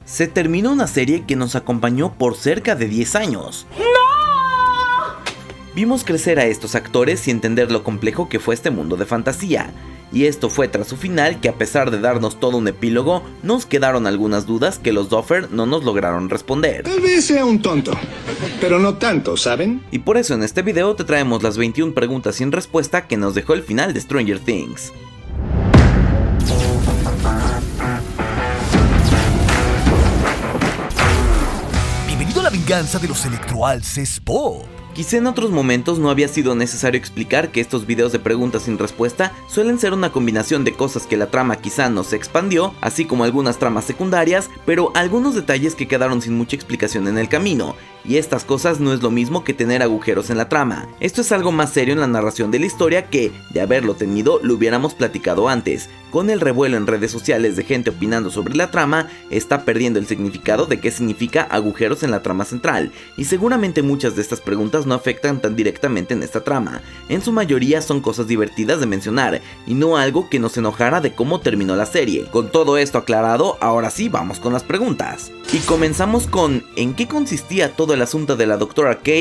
Se terminó una serie que nos acompañó por cerca de 10 años. Vimos crecer a estos actores y entender lo complejo que fue este mundo de fantasía. Y esto fue tras su final que, a pesar de darnos todo un epílogo, nos quedaron algunas dudas que los Duffer no nos lograron responder. Tal vez sea un tonto, pero no tanto, ¿saben? Y por eso en este video te traemos las 21 preguntas sin respuesta que nos dejó el final de Stranger Things. Bienvenido a la venganza de los electroalces pop. Quizá en otros momentos no había sido necesario explicar que estos videos de preguntas sin respuesta suelen ser una combinación de cosas que la trama quizá no se expandió, así como algunas tramas secundarias, pero algunos detalles que quedaron sin mucha explicación en el camino. Y estas cosas no es lo mismo que tener agujeros en la trama. Esto es algo más serio en la narración de la historia que, de haberlo tenido, lo hubiéramos platicado antes. Con el revuelo en redes sociales de gente opinando sobre la trama, está perdiendo el significado de qué significa agujeros en la trama central, y seguramente muchas de estas preguntas no afectan tan directamente en esta trama. En su mayoría son cosas divertidas de mencionar, y no algo que nos enojara de cómo terminó la serie. Con todo esto aclarado, ahora sí vamos con las preguntas. Y comenzamos con ¿en qué consistía todo el asunto de la Dra. K?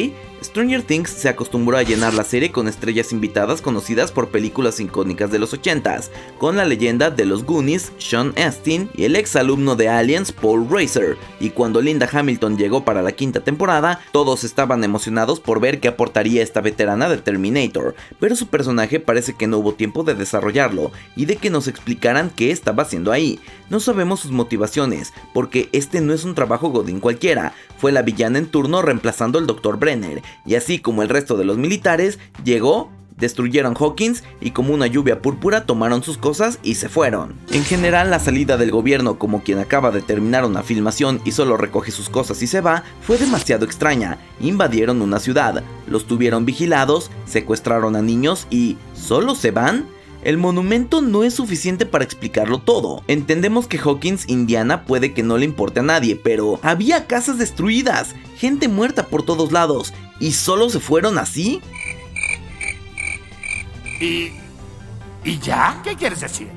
Stranger Things se acostumbró a llenar la serie con estrellas invitadas conocidas por películas icónicas de los 80s, con la leyenda de los Goonies, Sean Astin, y el ex alumno de Aliens, Paul Reiser. Y cuando Linda Hamilton llegó para la quinta temporada, todos estaban emocionados por ver qué aportaría esta veterana de Terminator, pero su personaje parece que no hubo tiempo de desarrollarlo, y de que nos explicaran qué estaba haciendo ahí. No sabemos sus motivaciones, porque este no es un trabajo godín cualquiera, fue la villana en turno reemplazando al Dr. Brenner, y así como el resto de los militares, llegó, destruyeron Hawkins y como una lluvia púrpura tomaron sus cosas y se fueron. En general, la salida del gobierno como quien acaba de terminar una filmación y solo recoge sus cosas y se va, fue demasiado extraña. Invadieron una ciudad, los tuvieron vigilados, secuestraron a niños y ¿solo se van? El monumento no es suficiente para explicarlo todo. Entendemos que Hawkins, Indiana, puede que no le importe a nadie, pero había casas destruidas, gente muerta por todos lados, ¿y solo se fueron así? ¿Y ya? ¿Qué quieres decir?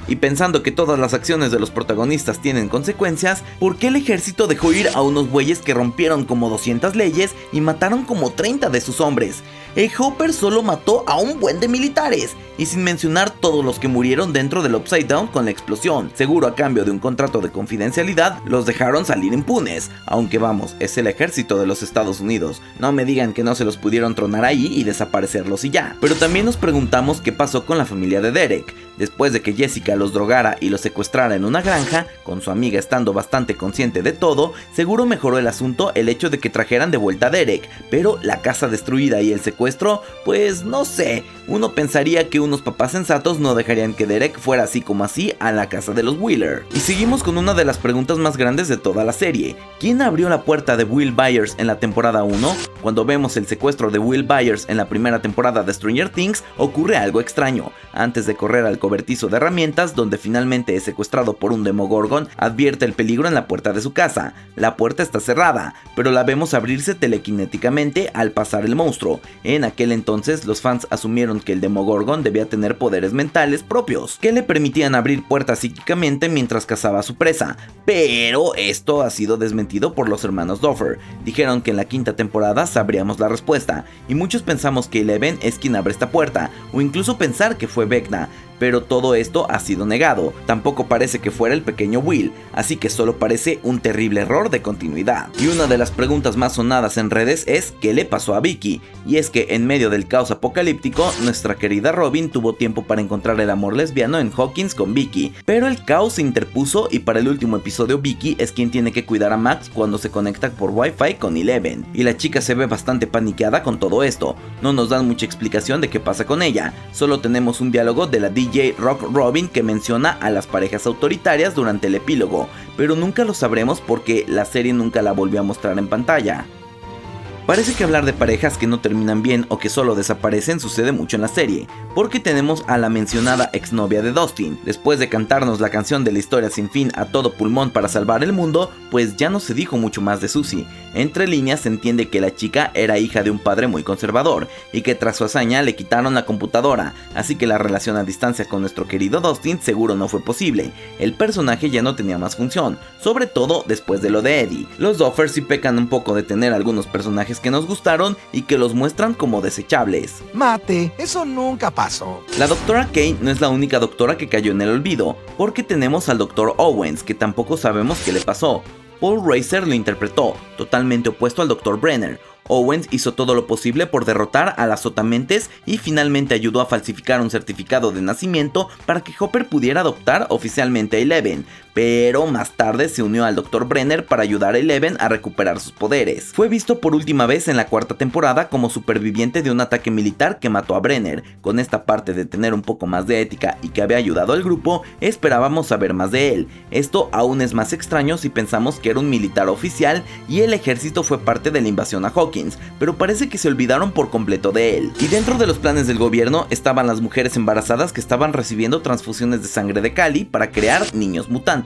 Y pensando que todas las acciones de los protagonistas tienen consecuencias, ¿por qué el ejército dejó ir a unos bueyes que rompieron como 200 leyes y mataron como 30 de sus hombres? El Hopper solo mató a un buen de militares, y sin mencionar todos los que murieron dentro del Upside Down con la explosión. Seguro a cambio de un contrato de confidencialidad, los dejaron salir impunes. Aunque vamos, es el ejército de los Estados Unidos. No me digan que no se los pudieron tronar ahí y desaparecerlos y ya. Pero también nos preguntamos qué pasó con la familia de Derek. Después de que Jessica los drogara y los secuestrara en una granja, con su amiga estando bastante consciente de todo, seguro mejoró el asunto el hecho de que trajeran de vuelta a Derek. Pero la casa destruida y el secuestro, pues no sé, uno pensaría que unos papás sensatos no dejarían que Derek fuera así como así a la casa de los Wheeler. Y seguimos con una de las preguntas más grandes de toda la serie. ¿Quién abrió la puerta de Will Byers en la temporada 1? Cuando vemos el secuestro de Will Byers en la primera temporada de Stranger Things, ocurre algo extraño. Antes de correr al cobertizo de herramientas, donde finalmente es secuestrado por un Demogorgon, advierte el peligro en la puerta de su casa. La puerta está cerrada, pero la vemos abrirse telequinéticamente al pasar el monstruo. En aquel entonces, los fans asumieron que el Demogorgon debía tener poderes mentales propios, que le permitían abrir puertas psíquicamente mientras cazaba a su presa. Pero esto ha sido desmentido por los hermanos Duffer. Dijeron que en la quinta temporada sabríamos la respuesta, y muchos pensamos que Eleven es quien abre esta puerta, o incluso pensar que fue Vecna. Pero todo esto ha sido negado, tampoco parece que fuera el pequeño Will, así que solo parece un terrible error de continuidad. Y una de las preguntas más sonadas en redes es ¿qué le pasó a Vicky? Y es que en medio del caos apocalíptico, nuestra querida Robin tuvo tiempo para encontrar el amor lesbiano en Hawkins con Vicky, pero el caos se interpuso y para el último episodio Vicky es quien tiene que cuidar a Max cuando se conecta por Wi-Fi con Eleven, y la chica se ve bastante paniqueada con todo esto. No nos dan mucha explicación de qué pasa con ella, solo tenemos un diálogo de la DJ Rock Robin que menciona a las parejas autoritarias durante el epílogo, pero nunca lo sabremos porque la serie nunca la volvió a mostrar en pantalla. Parece que hablar de parejas que no terminan bien o que solo desaparecen sucede mucho en la serie, porque tenemos a la mencionada exnovia de Dustin. Después de cantarnos la canción de la historia sin fin a todo pulmón para salvar el mundo, pues ya no se dijo mucho más de Susie. Entre líneas se entiende que la chica era hija de un padre muy conservador y que tras su hazaña le quitaron la computadora, así que la relación a distancia con nuestro querido Dustin seguro no fue posible. El personaje ya no tenía más función, sobre todo después de lo de Eddie. Los Duffers sí pecan un poco de tener algunos personajes que nos gustaron y que los muestran como desechables. Mate, eso nunca pasó. La doctora Kane no es la única doctora que cayó en el olvido, porque tenemos al Dr. Owens, que tampoco sabemos qué le pasó. Paul Reiser lo interpretó, totalmente opuesto al Dr. Brenner. Owens hizo todo lo posible por derrotar a las sotamentes y finalmente ayudó a falsificar un certificado de nacimiento para que Hopper pudiera adoptar oficialmente a Eleven, pero más tarde se unió al Dr. Brenner para ayudar a Eleven a recuperar sus poderes. Fue visto por última vez en la cuarta temporada como superviviente de un ataque militar que mató a Brenner. Con esta parte de tener un poco más de ética y que había ayudado al grupo, esperábamos saber más de él. Esto aún es más extraño si pensamos que era un militar oficial y el ejército fue parte de la invasión a Hawkins, pero parece que se olvidaron por completo de él. Y dentro de los planes del gobierno estaban las mujeres embarazadas que estaban recibiendo transfusiones de sangre de Cally para crear niños mutantes.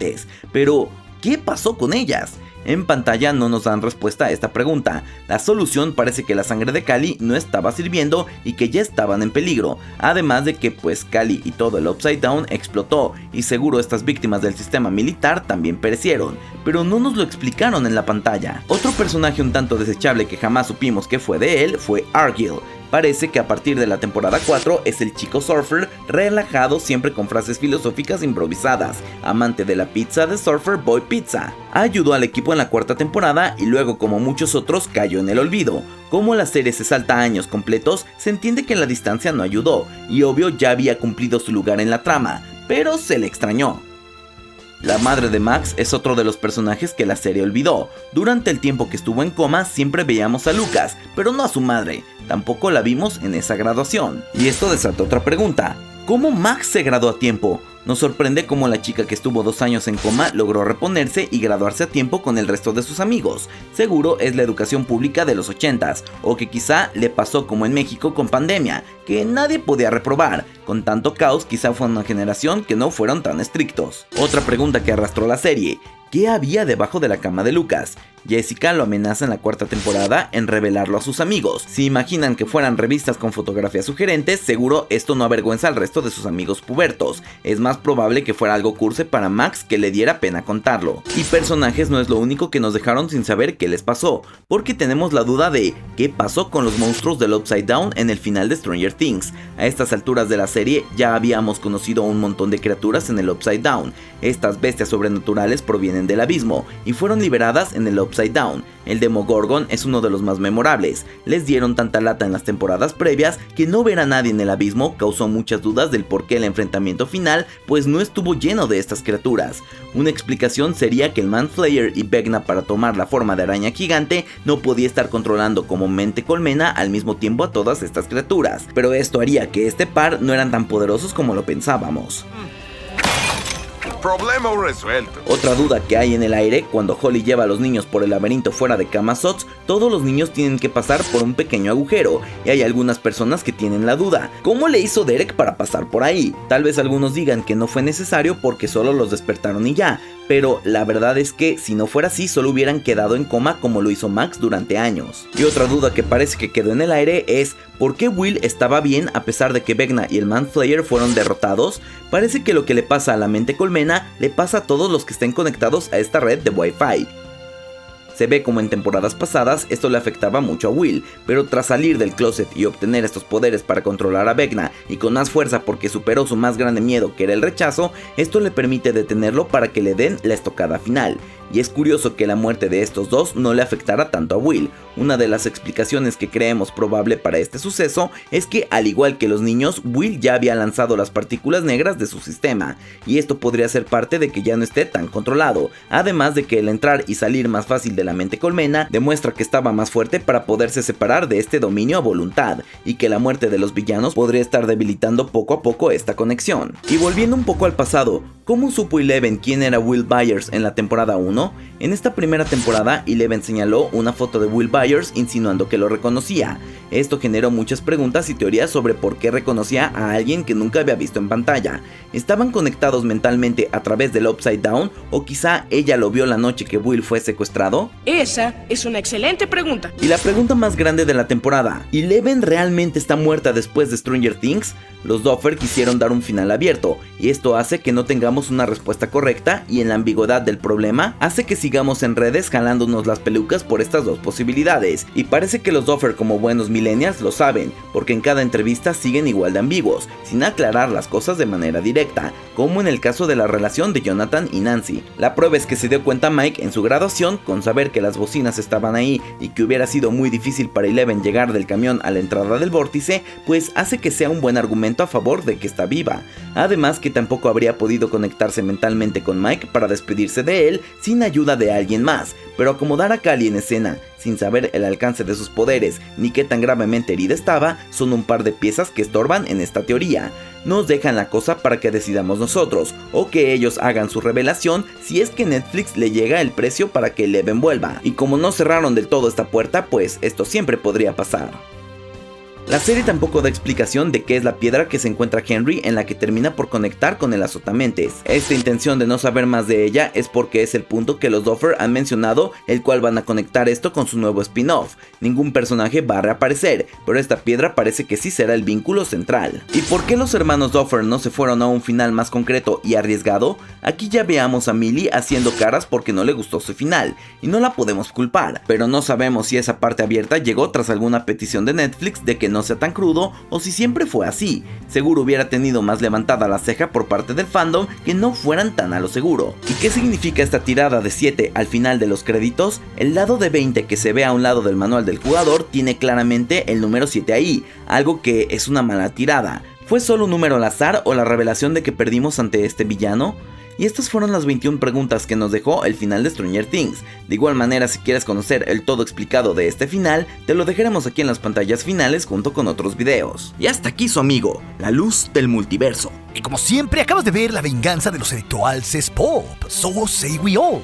Pero, ¿qué pasó con ellas? En pantalla no nos dan respuesta a esta pregunta. La solución parece que la sangre de Cally no estaba sirviendo y que ya estaban en peligro, además de que pues Cally y todo el Upside Down explotó y seguro estas víctimas del sistema militar también perecieron, pero no nos lo explicaron en la pantalla. Otro personaje un tanto desechable que jamás supimos qué fue de él fue Argyll. Parece que a partir de la temporada 4 es el chico surfer relajado, siempre con frases filosóficas improvisadas, amante de la pizza de Surfer Boy Pizza. Ayudó al equipo en la cuarta temporada y luego, como muchos otros, cayó en el olvido. Como la serie se salta años completos, se entiende que la distancia no ayudó y obvio ya había cumplido su lugar en la trama, pero se le extrañó. La madre de Max es otro de los personajes que la serie olvidó. Durante el tiempo que estuvo en coma siempre veíamos a Lucas, pero no a su madre. Tampoco la vimos en esa graduación. Y esto desata otra pregunta. ¿Cómo Max se graduó a tiempo? Nos sorprende cómo la chica que estuvo 2 años en coma logró reponerse y graduarse a tiempo con el resto de sus amigos. Seguro es la educación pública de los 80s, o que quizá le pasó como en México con pandemia, que nadie podía reprobar. Con tanto caos quizá fue una generación que no fueron tan estrictos. Otra pregunta que arrastró la serie. ¿Qué había debajo de la cama de Lucas? Jessica lo amenaza en la cuarta temporada en revelarlo a sus amigos. Si imaginan que fueran revistas con fotografías sugerentes, seguro esto no avergüenza al resto de sus amigos pubertos. Es más probable que fuera algo cursi para Max que le diera pena contarlo. Y personajes no es lo único que nos dejaron sin saber qué les pasó, porque tenemos la duda de qué pasó con los monstruos del Upside Down en el final de Stranger Things. A estas alturas de la serie ya habíamos conocido un montón de criaturas en el Upside Down. Estas bestias sobrenaturales provienen del abismo y fueron liberadas en el Upside Down. El Demogorgon es uno de los más memorables. Les dieron tanta lata en las temporadas previas que no ver a nadie en el abismo causó muchas dudas del por qué el enfrentamiento final pues no estuvo lleno de estas criaturas. Una explicación sería que el Manflayer y Vecna, para tomar la forma de araña gigante, no podía estar controlando como mente colmena al mismo tiempo a todas estas criaturas, pero esto haría que este par no eran tan poderosos como lo pensábamos. Problema resuelto. Otra duda que hay en el aire: cuando Holly lleva a los niños por el laberinto fuera de Camazotz, todos los niños tienen que pasar por un pequeño agujero, y hay algunas personas que tienen la duda: ¿cómo le hizo Derek para pasar por ahí? Tal vez algunos digan que no fue necesario porque solo los despertaron y ya, pero la verdad es que si no fuera así solo hubieran quedado en coma como lo hizo Max durante años. Y otra duda que parece que quedó en el aire es: ¿por qué Will estaba bien a pesar de que Vecna y el Manflayer fueron derrotados? Parece que lo que le pasa a la mente colmena le pasa a todos los que estén conectados a esta red de Wi-Fi. Se ve como en temporadas pasadas esto le afectaba mucho a Will, pero tras salir del closet y obtener estos poderes para controlar a Vecna y con más fuerza porque superó su más grande miedo, que era el rechazo, esto le permite detenerlo para que le den la estocada final. Y es curioso que la muerte de estos dos no le afectara tanto a Will. Una de las explicaciones que creemos probable para este suceso es que, al igual que los niños, Will ya había lanzado las partículas negras de su sistema, y esto podría ser parte de que ya no esté tan controlado, además de que el entrar y salir más fácil de la mente colmena demuestra que estaba más fuerte para poderse separar de este dominio a voluntad, y que la muerte de los villanos podría estar debilitando poco a poco esta conexión. Y volviendo un poco al pasado, ¿cómo supo Eleven quién era Will Byers en la temporada 1? En esta primera temporada, Eleven señaló una foto de Will Byers insinuando que lo reconocía. Esto generó muchas preguntas y teorías sobre por qué reconocía a alguien que nunca había visto en pantalla. ¿Estaban conectados mentalmente a través del Upside Down o quizá ella lo vio la noche que Will fue secuestrado? Esa es una excelente pregunta. Y la pregunta más grande de la temporada, ¿Eleven realmente está muerta después de Stranger Things? Los Duffer quisieron dar un final abierto, y esto hace que no tengamos una respuesta correcta, y en la ambigüedad del problema hace que sigamos en redes jalándonos las pelucas por estas dos posibilidades, y parece que los Duffer, como buenos millennials, lo saben, porque en cada entrevista siguen igual de ambiguos, sin aclarar las cosas de manera directa, como en el caso de la relación de Jonathan y Nancy. La prueba es que se dio cuenta Mike en su graduación, con saber que las bocinas estaban ahí y que hubiera sido muy difícil para Eleven llegar del camión a la entrada del vórtice, pues hace que sea un buen argumento a favor de que está viva. Además que tampoco habría podido conectarse mentalmente con Mike para despedirse de él sin ayuda de alguien más, pero acomodar a Callie en escena sin saber el alcance de sus poderes ni qué tan gravemente herida estaba son un par de piezas que estorban en esta teoría. Nos dejan la cosa para que decidamos nosotros, o que ellos hagan su revelación si es que Netflix le llega el precio para que Eleven vuelva. Y como no cerraron del todo esta puerta, pues esto siempre podría pasar. La serie tampoco da explicación de qué es la piedra que se encuentra Henry en la que termina por conectar con el azotamentes. Esta intención de no saber más de ella es porque es el punto que los Duffer han mencionado, el cual van a conectar esto con su nuevo spin-off. Ningún personaje va a reaparecer, pero esta piedra parece que sí será el vínculo central. ¿Y por qué los hermanos Duffer no se fueron a un final más concreto y arriesgado? Aquí ya veamos a Millie haciendo caras porque no le gustó su final, y no la podemos culpar, pero no sabemos si esa parte abierta llegó tras alguna petición de Netflix de que no sea tan crudo o si siempre fue así. Seguro hubiera tenido más levantada la ceja por parte del fandom que no fueran tan a lo seguro. ¿Y qué significa esta tirada de 7 al final de los créditos? El lado de 20 que se ve a un lado del manual del jugador tiene claramente el número 7 ahí, algo que es una mala tirada. ¿Fue solo un número al azar o la revelación de que perdimos ante este villano? Y estas fueron las 21 preguntas que nos dejó el final de Stranger Things. De igual manera, si quieres conocer el todo explicado de este final, te lo dejaremos aquí en las pantallas finales junto con otros videos. Y hasta aquí su amigo, la luz del multiverso. Y como siempre, acabas de ver La venganza de los electroalces pop. So say we all.